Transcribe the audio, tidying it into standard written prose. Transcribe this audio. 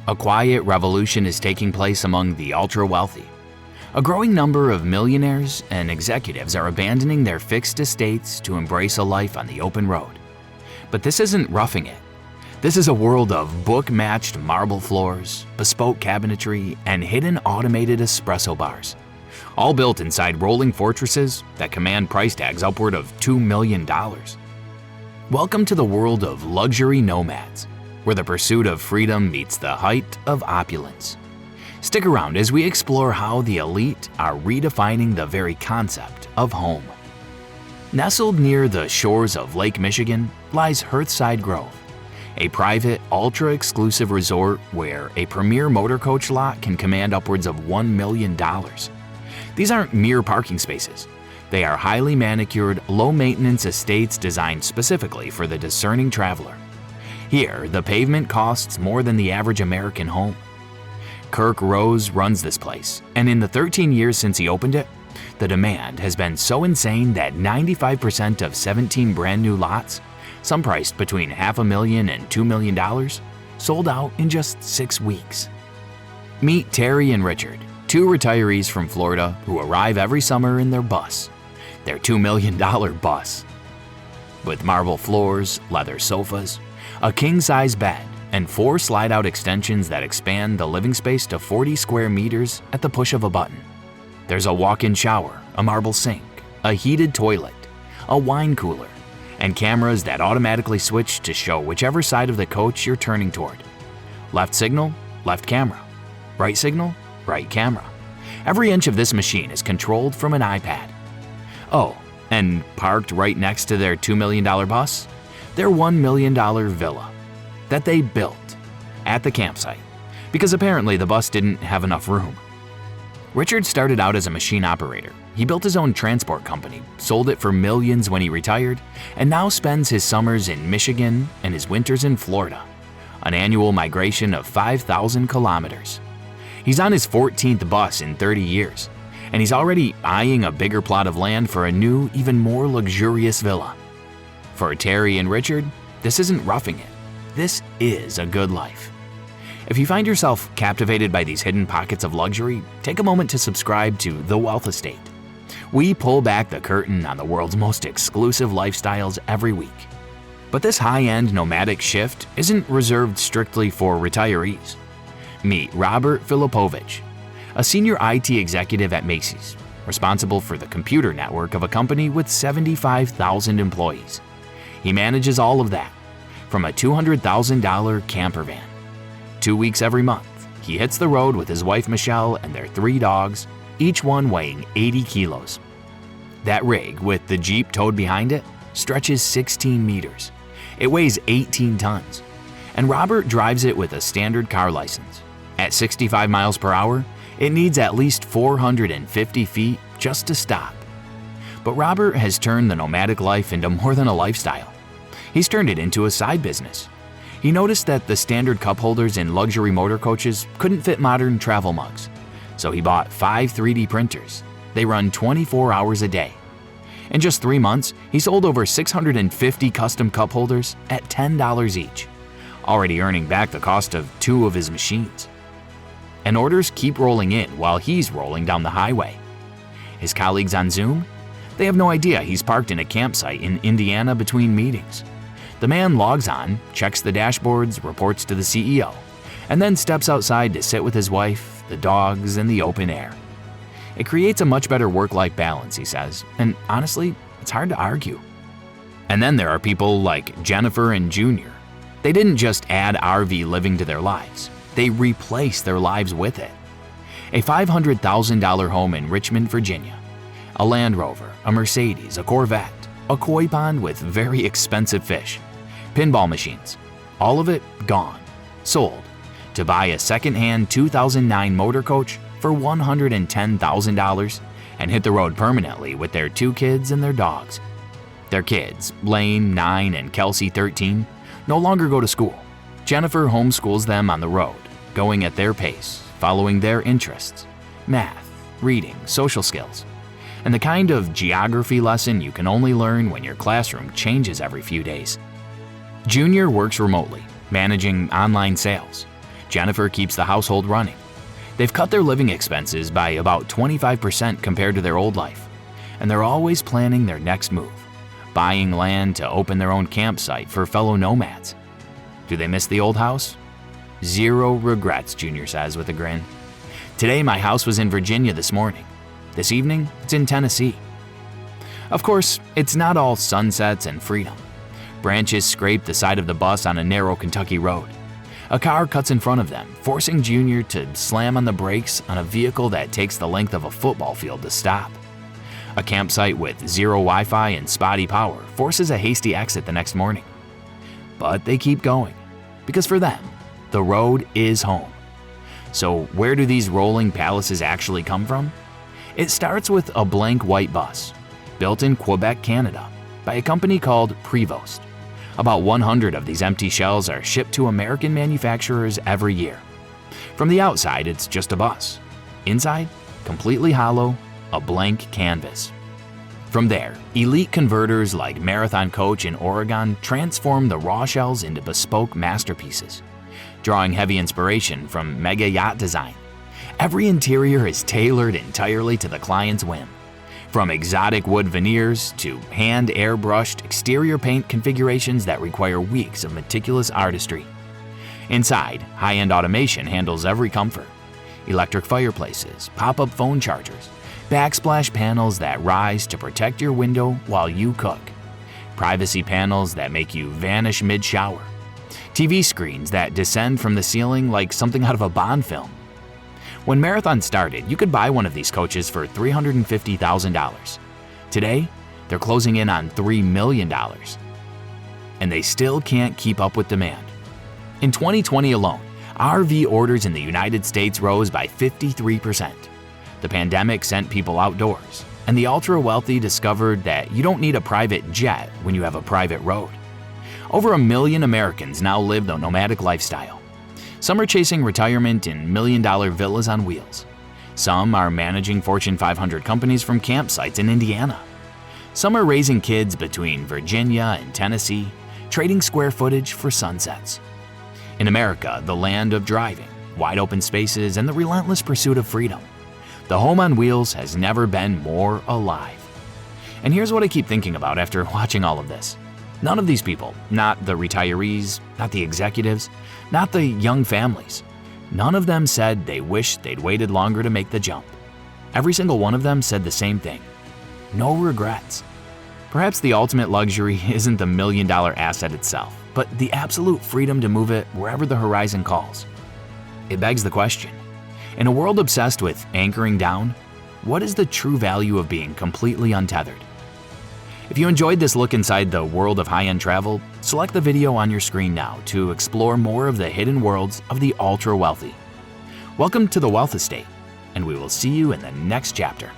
A quiet revolution is taking place among the ultra-wealthy. A growing number of millionaires and executives are abandoning their fixed estates to embrace a life on the open road. But this isn't roughing it. This is a world of book-matched marble floors, bespoke cabinetry, and hidden automated espresso bars, all built inside rolling fortresses that command price tags upward of $2 million. Welcome to the world of luxury nomads, where the pursuit of freedom meets the height of opulence. Stick around as we explore how the elite are redefining the very concept of home. Nestled near the shores of Lake Michigan lies Hearthside Grove, a private, ultra-exclusive resort where a premier motorcoach lot can command upwards of $1 million. These aren't mere parking spaces. They are highly manicured, low-maintenance estates designed specifically for the discerning traveler. Here, the pavement costs more than the average American home. Kirk Rose runs this place, and in the 13 years since he opened it, the demand has been so insane that 95% of 17 brand new lots, some priced between $500,000 and $2 million, sold out in just 6 weeks. Meet Terry and Richard, two retirees from Florida who arrive every summer in their bus, their $2 million bus. With marble floors, leather sofas, a king-size bed, and 4 slide-out extensions that expand the living space to 40 square meters at the push of a button. There's a walk-in shower, a marble sink, a heated toilet, a wine cooler, and cameras that automatically switch to show whichever side of the coach you're turning toward. Left signal, left camera. Right signal, right camera. Every inch of this machine is controlled from an iPad. Oh, and parked right next to their $2 million bus, their $1 million villa that they built at the campsite, because apparently the bus didn't have enough room. Richard started out as a machine operator. He built his own transport company, sold it for millions when he retired, and now spends his summers in Michigan and his winters in Florida, an annual migration of 5,000 kilometers. He's on his 14th bus in 30 years, and he's already eyeing a bigger plot of land for a new, even more luxurious villa. For Terry and Richard, this isn't roughing it. This is a good life. If you find yourself captivated by these hidden pockets of luxury, take a moment to subscribe to The Wealth Estate. We pull back the curtain on the world's most exclusive lifestyles every week. But this high-end nomadic shift isn't reserved strictly for retirees. Meet Robert Filipovich, a senior IT executive at Macy's, responsible for the computer network of a company with 75,000 employees. He manages all of that, from a $200,000 camper van. 2 weeks every month, he hits the road with his wife Michelle and their 3 dogs, each one weighing 80 kilos. That rig, with the Jeep towed behind it, stretches 16 meters. It weighs 18 tons, and Robert drives it with a standard car license. At 65 miles per hour, it needs at least 450 feet just to stop. But Robert has turned the nomadic life into more than a lifestyle. He's turned it into a side business. He noticed that the standard cup holders in luxury motor coaches couldn't fit modern travel mugs, so he bought 5 3D printers. They run 24 hours a day. In just 3 months, he sold over 650 custom cup holders at $10 each, already earning back the cost of 2 of his machines. And orders keep rolling in while he's rolling down the highway. His colleagues on Zoom? They have no idea he's parked in a campsite in Indiana between meetings. The man logs on, checks the dashboards, reports to the CEO, and then steps outside to sit with his wife, the dogs, and the open air. It creates a much better work-life balance, he says, and honestly, it's hard to argue. And then there are people like Jennifer and Junior. They didn't just add RV living to their lives, they replaced their lives with it. A $500,000 home in Richmond, Virginia, a Land Rover, a Mercedes, a Corvette, a koi pond with very expensive fish, pinball machines, all of it gone, sold, to buy a second-hand 2009 motor coach for $110,000 and hit the road permanently with their 2 kids and their dogs. Their kids, Blaine, 9, and Kelsey, 13, no longer go to school. Jennifer homeschools them on the road, going at their pace, following their interests, math, reading, social skills, and the kind of geography lesson you can only learn when your classroom changes every few days. Junior works remotely, managing online sales. Jennifer keeps the household running. They've cut their living expenses by about 25% compared to their old life, and they're always planning their next move, buying land to open their own campsite for fellow nomads. Do they miss the old house? Zero regrets, Junior says with a grin. Today my house was in Virginia this morning. This evening, it's in Tennessee. Of course, it's not all sunsets and freedom. Branches scrape the side of the bus on a narrow Kentucky road. A car cuts in front of them, forcing Junior to slam on the brakes on a vehicle that takes the length of a football field to stop. A campsite with zero Wi-Fi and spotty power forces a hasty exit the next morning. But they keep going, because for them, the road is home. So where do these rolling palaces actually come from? It starts with a blank white bus, built in Quebec, Canada, by a company called Prevost. About 100 of these empty shells are shipped to American manufacturers every year. From the outside, it's just a bus. Inside, completely hollow, a blank canvas. From there, elite converters like Marathon Coach in Oregon transform the raw shells into bespoke masterpieces, drawing heavy inspiration from mega yacht design. Every interior is tailored entirely to the client's whim. From exotic wood veneers to hand airbrushed exterior paint configurations that require weeks of meticulous artistry. Inside, high-end automation handles every comfort. Electric fireplaces, pop-up phone chargers, backsplash panels that rise to protect your window while you cook, privacy panels that make you vanish mid-shower, TV screens that descend from the ceiling like something out of a Bond film. When Marathon started, you could buy one of these coaches for $350,000. Today, they're closing in on $3 million. And they still can't keep up with demand. In 2020 alone, RV orders in the United States rose by 53%. The pandemic sent people outdoors, and the ultra-wealthy discovered that you don't need a private jet when you have a private road. Over 1 million Americans now live the nomadic lifestyle. Some are chasing retirement in million-dollar villas on wheels. Some are managing Fortune 500 companies from campsites in Indiana. Some are raising kids between Virginia and Tennessee, trading square footage for sunsets. In America, the land of driving, wide open spaces, and the relentless pursuit of freedom, the home on wheels has never been more alive. And here's what I keep thinking about after watching all of this. None of these people, not the retirees, not the executives, not the young families, none of them said they wished they'd waited longer to make the jump. Every single one of them said the same thing. No regrets. Perhaps the ultimate luxury isn't the million-dollar asset itself, but the absolute freedom to move it wherever the horizon calls. It begs the question, in a world obsessed with anchoring down, what is the true value of being completely untethered? If you enjoyed this look inside the world of high-end travel, select the video on your screen now to explore more of the hidden worlds of the ultra-wealthy. Welcome to the Wealth Estate, and we will see you in the next chapter.